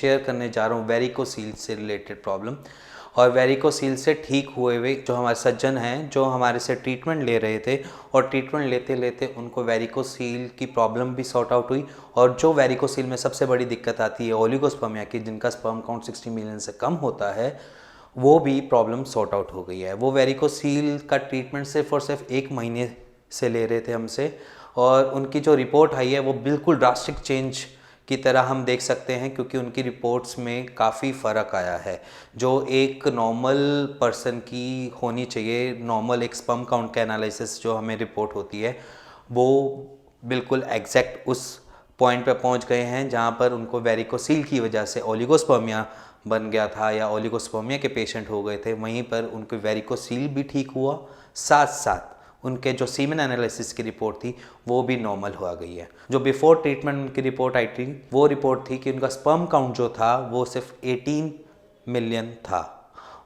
Share करने जा रहा हूँ वेरिकोसील से रिलेटेड प्रॉब्लम। और वेरिकोसील से ठीक हुए हुए जो हमारे सज्जन हैं, जो हमारे से ट्रीटमेंट ले रहे थे और ट्रीटमेंट लेते लेते उनको वेरिकोसील की प्रॉब्लम भी सॉर्ट आउट हुई। और जो वेरिकोसील में सबसे बड़ी दिक्कत आती है ओलिगोस्पर्मिया की, जिनका स्पर्म काउंट 60 मिलियन से कम होता है, वो भी प्रॉब्लम सॉर्ट आउट हो गई है। वो वेरिकोसील का ट्रीटमेंट सिर्फ और सिर्फ 1 महीने से ले रहे थे हमसे, और उनकी जो रिपोर्ट आई है वो बिल्कुल ड्रास्टिक चेंज की तरह हम देख सकते हैं, क्योंकि उनकी रिपोर्ट्स में काफ़ी फ़र्क आया है। जो एक नॉर्मल पर्सन की होनी चाहिए, नॉर्मल एक स्पर्म काउंट का एनालिसिस जो हमें रिपोर्ट होती है, वो बिल्कुल एग्जैक्ट उस पॉइंट पे पहुंच गए हैं जहां पर उनको वेरिकोसील की वजह से ओलिगोस्पर्मिया बन गया था या ओलिगोस्पर्मिया के पेशेंट हो गए थे। वहीं पर उनको वेरिकोसील भी ठीक हुआ, साथ साथ उनके जो सीमेन एनालिसिस की रिपोर्ट थी वो भी नॉर्मल हो गई है। जो बिफोर ट्रीटमेंट उनकी रिपोर्ट आई थी वो रिपोर्ट थी कि उनका स्पर्म काउंट जो था वो सिर्फ 18 मिलियन था,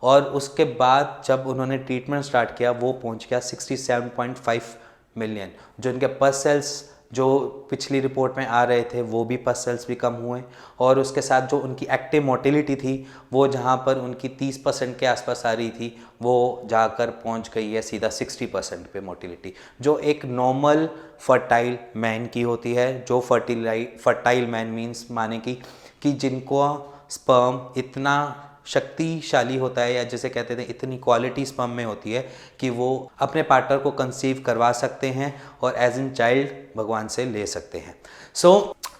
और उसके बाद जब उन्होंने ट्रीटमेंट स्टार्ट किया वो पहुंच गया 67.5 मिलियन। जो उनके पस सेल्स जो पिछली रिपोर्ट में आ रहे थे वो भी पस सेल्स भी कम हुए, और उसके साथ जो उनकी एक्टिव मोटिलिटी थी वो जहाँ पर उनकी 30% के आसपास आ रही थी वो जाकर पहुँच गई है सीधा 60% पे मोटिलिटी, जो एक नॉर्मल फर्टाइल मैन की होती है। जो फर्टाइल मैन मीन्स माने कि जिनको स्पर्म इतना शक्तिशाली होता है, या जिसे कहते थे इतनी क्वालिटी स्पर्म में होती है कि वो अपने पार्टनर को कंसीव करवा सकते हैं और एज इन चाइल्ड भगवान से ले सकते हैं।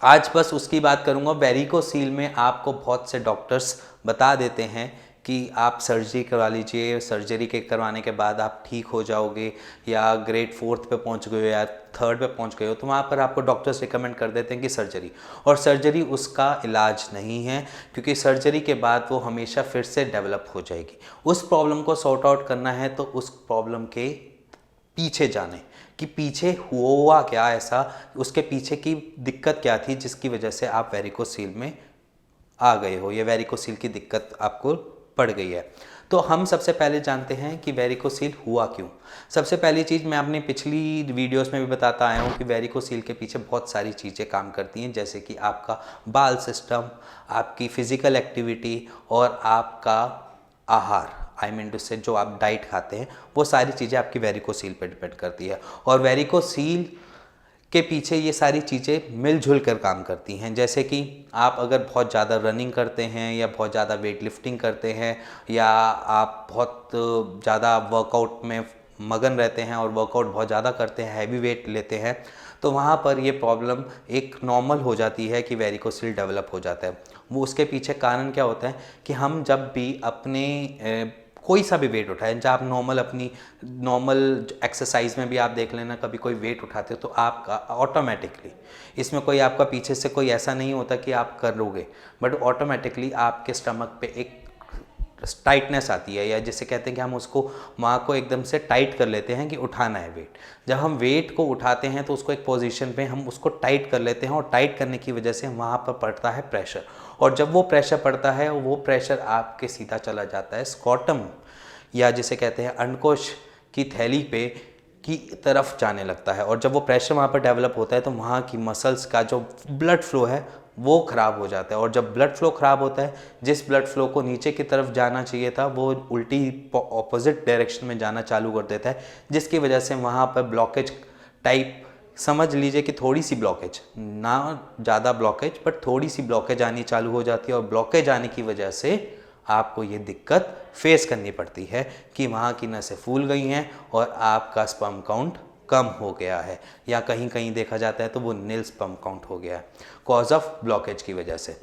आज बस उसकी बात करूँगा। वेरिकोसील में आपको बहुत से डॉक्टर्स बता देते हैं कि आप सर्जरी करवा लीजिए, सर्जरी के करवाने के बाद आप ठीक हो जाओगे, या ग्रेड 4 पे पहुंच गए हो या 3rd पे पहुंच गए हो, तो वहाँ पर आपको डॉक्टर्स रिकमेंड कर देते हैं कि सर्जरी। और सर्जरी उसका इलाज नहीं है, क्योंकि सर्जरी के बाद वो हमेशा फिर से डेवलप हो जाएगी। उस प्रॉब्लम को सॉर्ट आउट करना है तो उस प्रॉब्लम के पीछे जाने कि पीछे हुआ क्या ऐसा, उसके पीछे की दिक्कत क्या थी जिसकी वजह से आप वेरिकोसील में आ गए हो, या वेरिकोसील की दिक्कत आपको पड़ गई है। तो हम सबसे पहले जानते हैं कि वेरिकोसील हुआ क्यों। सबसे पहली चीज़ मैं अपनी पिछली वीडियोस में भी बताता आया हूँ कि वेरिकोसील के पीछे बहुत सारी चीज़ें काम करती हैं, जैसे कि आपका बाल सिस्टम, आपकी फिजिकल एक्टिविटी और आपका आहार, आई मीन टू से जो आप डाइट खाते हैं, वो सारी चीज़ें आपकी वेरिकोसील पर डिपेंड करती है। और वेरिकोसील के पीछे ये सारी चीज़ें मिलजुल कर काम करती हैं। जैसे कि आप अगर बहुत ज़्यादा रनिंग करते हैं, या बहुत ज़्यादा वेट लिफ्टिंग करते हैं, या आप बहुत ज़्यादा वर्कआउट में मगन रहते हैं और वर्कआउट बहुत ज़्यादा करते हैं, हैवी वेट लेते हैं, तो वहाँ पर ये प्रॉब्लम एक नॉर्मल हो जाती है कि वेरिकोसील डेवलप हो जाता है। वो उसके पीछे कारण क्या होता है कि हम जब भी अपने कोई सा भी वेट उठाएं, जब आप अपनी नॉर्मल एक्सरसाइज में भी आप देख लेना, कभी कोई वेट उठाते हो तो आपका ऑटोमेटिकली, इसमें कोई आपका पीछे से कोई ऐसा नहीं होता कि आप कर लोगे, बट ऑटोमेटिकली आपके स्टमक पे एक टाइटनेस आती है, या जिसे कहते हैं कि हम उसको वहाँ को एकदम से टाइट कर लेते हैं कि उठाना है वेट। जब हम वेट को उठाते हैं तो उसको एक पोजीशन पे हम उसको टाइट कर लेते हैं, और टाइट करने की वजह से वहाँ पर पड़ता है प्रेशर, और जब वो प्रेशर पड़ता है वो प्रेशर आपके सीधा चला जाता है स्कॉटम, या जिसे कहते हैं अंडकोश की थैली पे की तरफ जाने लगता है। और जब वो प्रेशर वहाँ पर डेवलप होता है तो वहाँ की मसल्स का जो ब्लड फ्लो है वो ख़राब हो जाता है, और जब ब्लड फ्लो ख़राब होता है, जिस ब्लड फ्लो को नीचे की तरफ जाना चाहिए था वो उल्टी ऑपोजिट डायरेक्शन में जाना चालू कर देता है, जिसकी वजह से वहाँ पर ब्लॉकेज टाइप, समझ लीजिए कि थोड़ी सी ब्लॉकेज, ना ज़्यादा ब्लॉकेज बट थोड़ी सी ब्लॉकेज आनी चालू हो जाती है, और ब्लॉकेज आने की वजह से आपको ये दिक्कत फेस करनी पड़ती है कि वहाँ की नसें फूल गई हैं और आपका स्पर्म काउंट कम हो गया है, या कहीं कहीं देखा जाता है तो वो नील स्पर्म काउंट हो गया है कॉज ऑफ ब्लॉकेज की वजह से।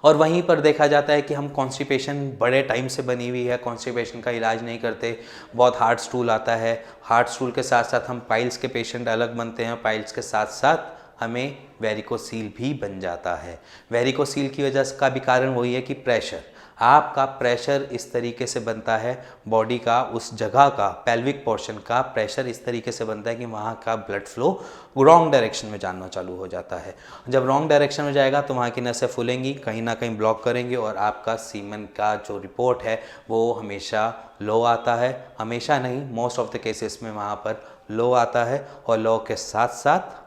और वहीं पर देखा जाता है कि हम कॉन्स्टिपेशन बड़े टाइम से बनी हुई है, कॉन्स्टिपेशन का इलाज नहीं करते, बहुत हार्ड स्टूल आता है, हार्ड स्टूल के साथ साथ हम पाइल्स के पेशेंट अलग बनते हैं, पाइल्स के साथ साथ हमें वेरिकोसील भी बन जाता है। वेरिकोसील की वजह का भी कारण वही है कि प्रेशर, आपका प्रेशर इस तरीके से बनता है, बॉडी का उस जगह का पेल्विक पोर्शन का प्रेशर इस तरीके से बनता है कि वहाँ का ब्लड फ्लो रॉन्ग डायरेक्शन में जाना चालू हो जाता है। जब रॉन्ग डायरेक्शन में जाएगा तो वहाँ की नसें फूलेंगी, कहीं ना कहीं ब्लॉक करेंगे, और आपका सीमन का जो रिपोर्ट है वो हमेशा लो आता है। हमेशा नहीं, मोस्ट ऑफ द केसेस में वहाँ पर लो आता है, और लो के साथ साथ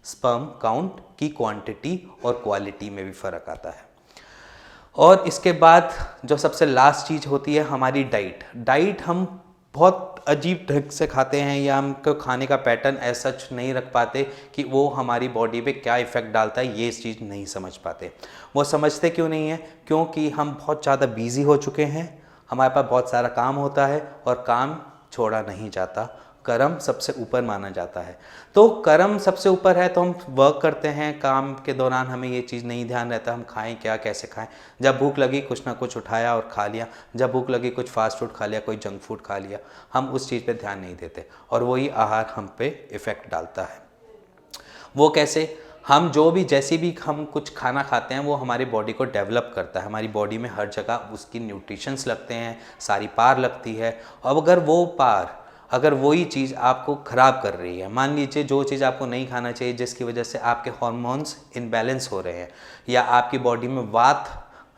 स्पर्म काउंट की क्वांटिटी और क्वालिटी में भी फ़र्क आता है। और इसके बाद जो सबसे लास्ट चीज़ होती है हमारी डाइट हम बहुत अजीब ढंग से खाते हैं या हमको खाने का पैटर्न ऐसा सच नहीं रख पाते कि वो हमारी बॉडी पे क्या इफ़ेक्ट डालता है, ये चीज़ नहीं समझ पाते। वो समझते क्यों नहीं है? क्योंकि हम बहुत ज़्यादा बिजी हो चुके हैं, हमारे पास बहुत सारा काम होता है और काम छोड़ा नहीं जाता। कर्म सबसे ऊपर माना जाता है, तो कर्म सबसे ऊपर है तो हम वर्क करते हैं, काम के दौरान हमें ये चीज़ नहीं ध्यान रहता हम खाएं क्या, कैसे खाएं। जब भूख लगी कुछ ना कुछ उठाया और खा लिया, जब भूख लगी कुछ फास्ट फूड खा लिया, कोई जंक फूड खा लिया, हम उस चीज़ पे ध्यान नहीं देते और वही आहार हम पे इफ़ेक्ट डालता है। वो कैसे? हम जो भी जैसे भी हम कुछ खाना खाते हैं वो हमारी बॉडी को डेवलप करता है, हमारी बॉडी में हर जगह उसकी न्यूट्रिशंस लगते हैं, सारी पार लगती है। अब अगर वही चीज़ आपको ख़राब कर रही है, मान लीजिए जो चीज़ आपको नहीं खाना चाहिए जिसकी वजह से आपके हार्मोन्स इनबैलेंस हो रहे हैं या आपकी बॉडी में वात,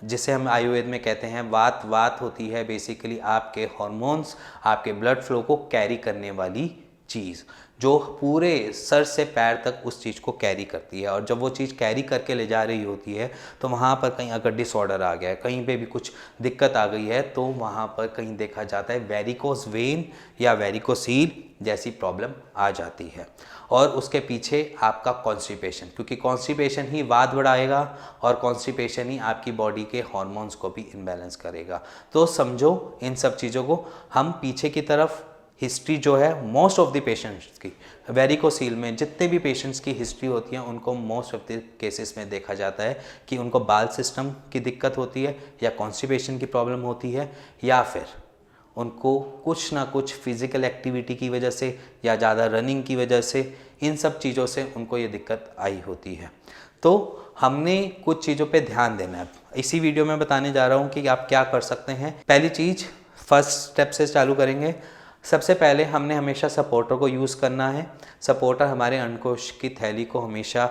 जिसे हम आयुर्वेद में कहते हैं वात होती है बेसिकली आपके हार्मोन्स, आपके ब्लड फ्लो को कैरी करने वाली चीज़ जो पूरे सर से पैर तक उस चीज़ को कैरी करती है। और जब वो चीज़ कैरी करके ले जा रही होती है तो वहाँ पर कहीं अगर डिसऑर्डर आ गया है, कहीं पे भी कुछ दिक्कत आ गई है, तो वहाँ पर कहीं देखा जाता है वेरिकोस वेन या वेरिकोसील जैसी प्रॉब्लम आ जाती है। और उसके पीछे आपका कॉन्स्टिपेशन, क्योंकि कॉन्स्टिपेशन ही वात बढ़ाएगा और कॉन्स्टिपेशन ही आपकी बॉडी के हार्मोन्स को भी इम्बैलेंस करेगा। तो समझो इन सब चीज़ों को। हम पीछे की तरफ हिस्ट्री जो है मोस्ट ऑफ द पेशेंट्स की, वेरिकोसील में जितने भी पेशेंट्स की हिस्ट्री होती है उनको मोस्ट ऑफ द केसेस में देखा जाता है कि उनको बाल सिस्टम की दिक्कत होती है या कॉन्स्टिपेशन की प्रॉब्लम होती है या फिर उनको कुछ ना कुछ फिज़िकल एक्टिविटी की वजह से या ज़्यादा रनिंग की वजह से, इन सब चीज़ों से उनको ये दिक्कत आई होती है। तो हमने कुछ चीज़ों पे ध्यान देना है। इसी वीडियो में बताने जा रहा हूँ कि आप क्या कर सकते हैं। पहली चीज़ फर्स्ट स्टेप से चालू करेंगे। सबसे पहले हमने हमेशा सपोर्टर को यूज़ करना है। सपोर्टर हमारे अंडकोश की थैली को हमेशा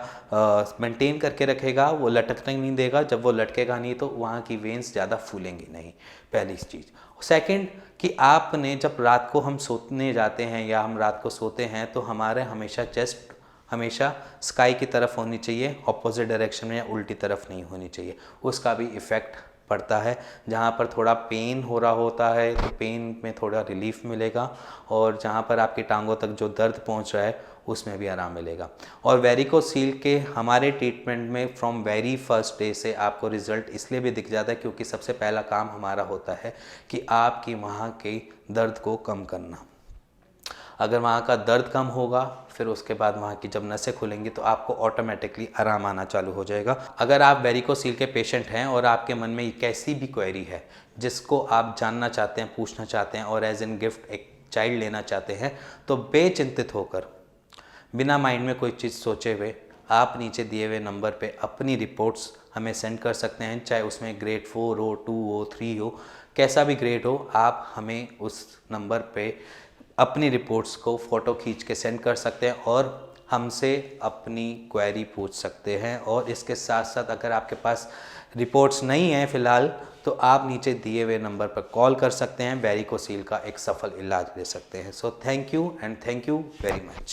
मेंटेन करके रखेगा, वो लटकने नहीं देगा। जब वो लटकेगा नहीं तो वहाँ की वेन्स ज़्यादा फूलेंगी नहीं, पहली चीज़। सेकंड कि आपने जब रात को हम सोने जाते हैं या हम रात को सोते हैं तो हमारे हमेशा चेस्ट हमेशा स्काई की तरफ होनी चाहिए, ऑपोजिट डायरेक्शन में या उल्टी तरफ नहीं होनी चाहिए। उसका भी इफ़ेक्ट पड़ता है। जहाँ पर थोड़ा पेन हो रहा होता है तो पेन में थोड़ा रिलीफ मिलेगा और जहाँ पर आपकी टांगों तक जो दर्द पहुँच रहा है उसमें भी आराम मिलेगा। और वेरिकोसील के हमारे ट्रीटमेंट में फ्रॉम वेरी फर्स्ट डे से आपको रिज़ल्ट इसलिए भी दिख जाता है क्योंकि सबसे पहला काम हमारा होता है कि आपकी वहाँ के दर्द को कम करना। अगर वहाँ का दर्द कम होगा फिर उसके बाद वहाँ की जब नसें खुलेंगी तो आपको ऑटोमेटिकली आराम आना चालू हो जाएगा। अगर आप वेरिकोसील के पेशेंट हैं और आपके मन में कैसी भी क्वेरी है जिसको आप जानना चाहते हैं, पूछना चाहते हैं और एज एन गिफ्ट एक चाइल्ड लेना चाहते हैं, तो बेचिंतित होकर बिना माइंड में कोई चीज़ सोचे हुए आप नीचे दिए हुए नंबर पे अपनी रिपोर्ट्स हमें सेंड कर सकते हैं। चाहे उसमें ग्रेड 4 हो, 2 हो, 3 हो, कैसा भी ग्रेड हो, आप हमें उस नंबर पे अपनी रिपोर्ट्स को फ़ोटो खींच के सेंड कर सकते हैं और हमसे अपनी क्वेरी पूछ सकते हैं। और इसके साथ साथ अगर आपके पास रिपोर्ट्स नहीं हैं फ़िलहाल तो आप नीचे दिए हुए नंबर पर कॉल कर सकते हैं, वेरिकोसील का एक सफल इलाज ले सकते हैं। So thank you and thank you very much.